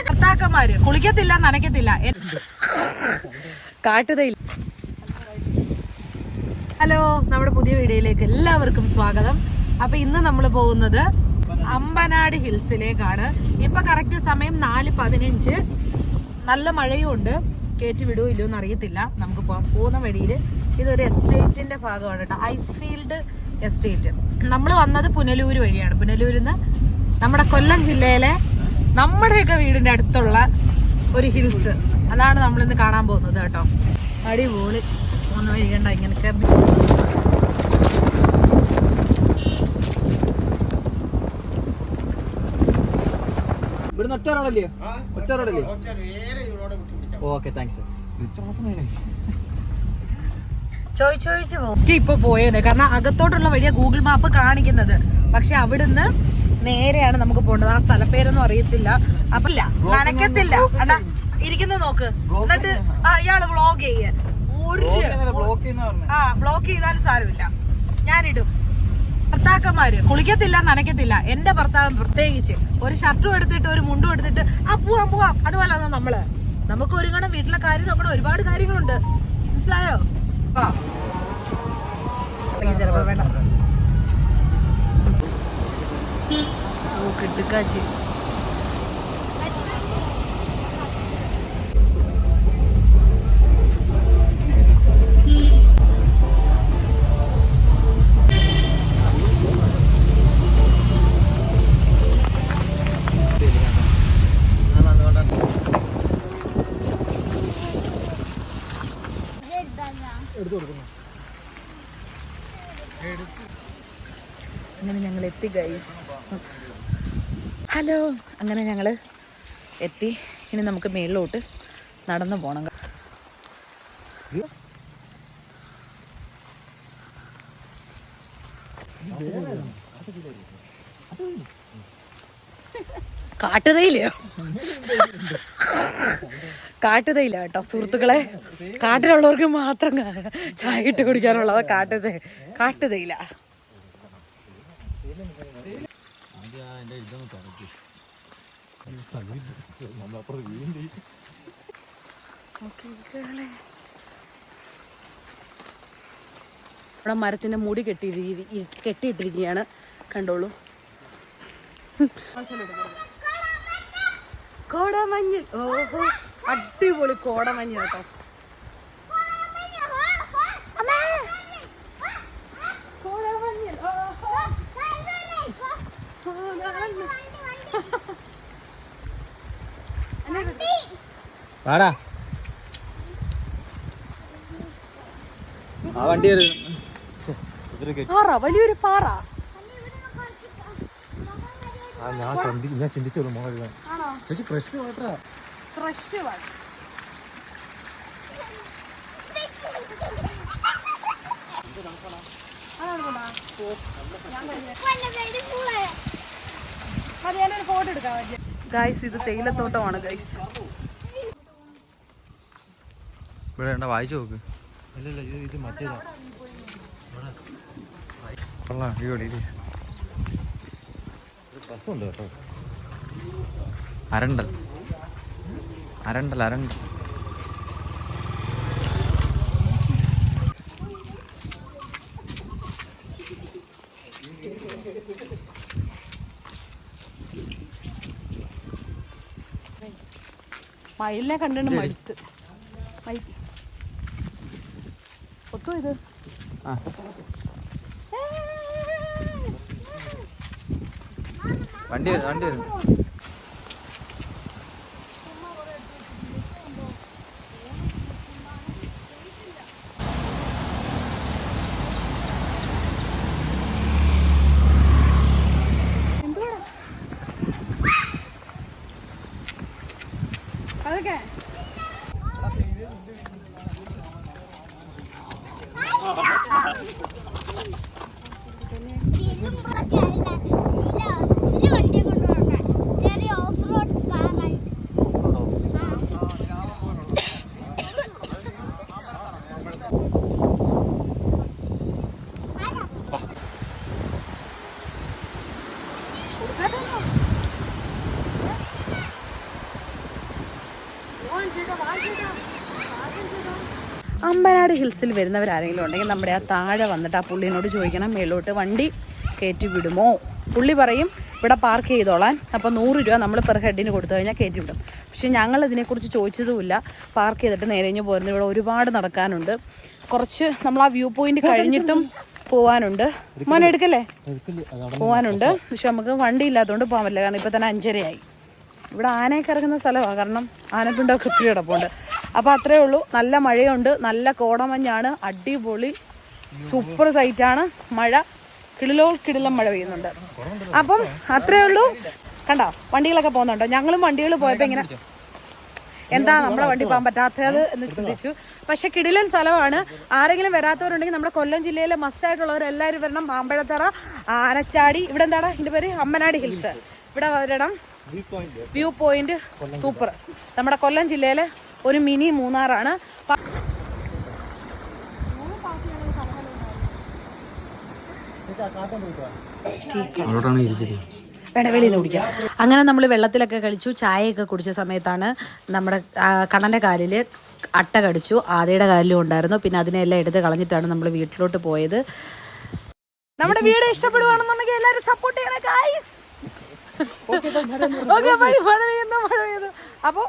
ഭർത്താക്കന്മാര് കുളിക്കത്തില്ല, നനയ്ക്കത്തില്ല, കാട്ടുതയില്ല. Hello, നമ്മുടെ പുതിയ വീഡിയോയിലേക്ക് എല്ലാവർക്കും സ്വാഗതം. അപ്പൊ ഇന്ന് നമ്മൾ പോകുന്നത് അമ്പനാട് ഹിൽസിലേക്കാണ്. ഇപ്പൊ കറക്റ്റ് സമയം 4:15. നല്ല മഴയും ഉണ്ട്. കയറ്റി വിടുവോ ഇല്ലയോ എന്ന് അറിയത്തില്ല. നമുക്ക് പോകുന്ന വഴിയില് ഇതൊരു എസ്റ്റേറ്റിന്റെ ഭാഗമാണ് കേട്ടോ, ഐസ്ഫീൽഡ് എസ്റ്റേറ്റ്. നമ്മൾ വന്നത് പുനലൂര് വഴിയാണ്. പുനലൂരിൽ നിന്ന് നമ്മുടെ കൊല്ലം ജില്ലയിലെ നമ്മുടെയൊക്കെ വീടിന്റെ അടുത്തുള്ള ഒരു ഹിൽസ്, അതാണ് നമ്മളിന്ന് കാണാൻ പോകുന്നത് കേട്ടോ. അടിപൊളി. ഒന്ന് വഴികണ്ട ഇങ്ങനത്തെ ഇവിടുന്ന് ഒറ്റ റോഡല്ലേ? ഒറ്റ റോഡല്ലേ? Okay, thanks. ചോദിച്ചു ഇപ്പൊ പോയേനെ, കാരണം അകത്തോട്ടുള്ള വഴിയാ ഗൂഗിൾ മാപ്പ് കാണിക്കുന്നത്. പക്ഷെ അവിടുന്ന് നേരെയാണ് നമുക്ക് പോകേണ്ടത്. ആ സ്ഥലപ്പേരൊന്നും അറിയത്തില്ല. അപ്പൊ ഇല്ല, നനക്കത്തില്ല. അണ്ണാ ഇരിക്കുന്നത് നോക്ക്. എന്നിട്ട് ഇയാള് വ്ളോഗ് ചെയ്യ. ബ്ലോക്ക് ചെയ്താലും സാരമില്ല, ഞാനിടും. ഭർത്താക്കന്മാര് കുളിക്കത്തില്ല, നനയ്ക്കത്തില്ല. എന്റെ ഭർത്താവ് പ്രത്യേകിച്ച് ഒരു ഷർട്ടും എടുത്തിട്ട് ഒരു മുണ്ടും എടുത്തിട്ട് പോവാം. അതുപോലെ നമ്മള് നമുക്ക് ഒരുങ്ങണം. വീട്ടിലെ കാര്യം നോക്കണം. ഒരുപാട് കാര്യങ്ങളുണ്ട്. മനസ്സിലായോ? ചിലപ്പോ വേണ്ട. കിട്ടുക്കാച്ചി അങ്ങനെ ഞങ്ങൾ എത്തി ഗൈസ്. ഹലോ, അങ്ങനെ ഞങ്ങൾ എത്തി. ഇനി നമുക്ക് മേളിലോട്ട് നടന്നു പോകണം. കാട്ടുതയില്ലയോ? കാട്ടുതയില്ല കേട്ടോ സുഹൃത്തുക്കളെ. കാട്ടിലുള്ളവർക്ക് മാത്രം ചായ ഇട്ട് കുടിക്കാനുള്ളത് കാട്ടുതയില്ല. ഇവിടെ മരത്തിന്റെ മുടി കെട്ടിയിട്ടിരിക്കുകയാണ്, കണ്ടോളൂ. കോടമഞ്ഞ്. ഓഹോ, അടിപൊളി കോടമഞ്ഞ് കേട്ടോ. പാടാ ആ വണ്ടി പാറ, വലിയൊരു പാറ. ഞാൻ ചിന്തിച്ചോളൂ ചേച്ചി. ഫ്രഷ് വാട്ടറാ, ഫ്രഷ് വാട്ടർ. ഫോട്ടോ എടുക്കാം ഗൈസ്. ഇത് തേയിലത്തോട്ടമാണ് ഗൈസ്. ഇവിടെ വായിച്ചു നോക്ക്. ഇത് മറ്റേതാ. ബസ്സുണ്ട് കേട്ടോ. അരണ്ടൽ. മയിലിനെ കണ്ടിട്ട് മടുത്ത്. ഒത്തോ ഇത് വണ്ടി വരും. അതൊക്കെ അമ്പനാട് ഹിൽസിൽ വരുന്നവരാരെങ്കിലും ഉണ്ടെങ്കിൽ നമ്മുടെ ആ താഴെ വന്നിട്ട് ആ പുള്ളിനോട് ചോദിക്കണം മേലോട്ട് വണ്ടി കയറ്റി വിടുമോ. പുള്ളി പറയും ഇവിടെ പാർക്ക് ചെയ്തോളാൻ. അപ്പോൾ 100 രൂപ നമ്മൾ പെർ ഹെഡിന് കൊടുത്തു കഴിഞ്ഞാൽ കയറ്റി വിടും. പക്ഷെ ഞങ്ങൾ ഇതിനെക്കുറിച്ച് ചോദിച്ചതുമില്ല. പാർക്ക് ചെയ്തിട്ട് നേരെ പോരുന്നത്. ഇവിടെ ഒരുപാട് നടക്കാനുണ്ട്. കുറച്ച് നമ്മൾ ആ വ്യൂ പോയിന്റ് കഴിഞ്ഞിട്ടും പോവാനുണ്ട്. മോനെ എടുക്കല്ലേ, പോവാനുണ്ട്. പക്ഷെ നമുക്ക് വണ്ടി ഇല്ലാത്തതുകൊണ്ട് പോകാൻ പറ്റില്ല. കാരണം ഇപ്പം തന്നെ 5:30 ഇവിടെ ആനയൊക്കെ ഇറങ്ങുന്ന സ്ഥലമാണ്. കാരണം ആനപ്പിണ്ടൊക്കെ ഒത്തിരി കിടപ്പുണ്ട്. അപ്പോൾ അത്രേ ഉള്ളൂ. നല്ല മഴയുണ്ട്, നല്ല കോടമഞ്ഞാണ്, അടിപൊളി സൂപ്പർ സൈറ്റാണ്. മഴ കിടിലം മഴ പെയ്യുന്നുണ്ട്. അപ്പം അത്രേ ഉള്ളൂ. കണ്ടോ വണ്ടികളൊക്കെ പോകുന്നുണ്ടോ? ഞങ്ങളും വണ്ടികൾ പോയപ്പോൾ ഇങ്ങനെ എന്താ നമ്മുടെ വണ്ടി പോകാൻ പറ്റാത്തത് എന്ന് ചിന്തിച്ചു. പക്ഷെ കിടിലൻ സ്ഥലമാണ്. ആരെങ്കിലും വരാത്തവരുണ്ടെങ്കിൽ നമ്മുടെ കൊല്ലം ജില്ലയിലെ മസ്റ്റായിട്ടുള്ളവരെല്ലാവരും വരണം. മാമ്പഴത്തറ, ആനച്ചാടി, ഇവിടെ എന്താടാ ഇതിന്റെ പേര്, അമ്പനാട് ഹിൽസ്. ഇവിടെ വരണം. View point super. നമ്മുടെ കൊല്ലം ജില്ലയിലെ ഒരു മിനി മൂന്നാറാണ്. വെളിയിൽ കുടിക്കാം. അങ്ങനെ നമ്മൾ വെള്ളത്തിലൊക്കെ കളിച്ചു, ചായയൊക്കെ കുടിച്ച സമയത്താണ് നമ്മുടെ കണ്ണൻ്റെ കാലിൽ അട്ട കടിച്ചു. ആദ്യയുടെ കാലിലും ഉണ്ടായിരുന്നു. പിന്നെ അതിനെല്ലാം എടുത്ത് കളഞ്ഞിട്ടാണ് നമ്മൾ വീട്ടിലോട്ട് പോയത്. നമ്മുടെ വീഡിയോ ഇഷ്ടപ്പെടുവാണെന്നുണ്ടെങ്കിൽ എല്ലാവരും സപ്പോർട്ട് ചെയ്യണേ ഗൈസ്. മഴ പെയ്യുന്നു. അപ്പോൾ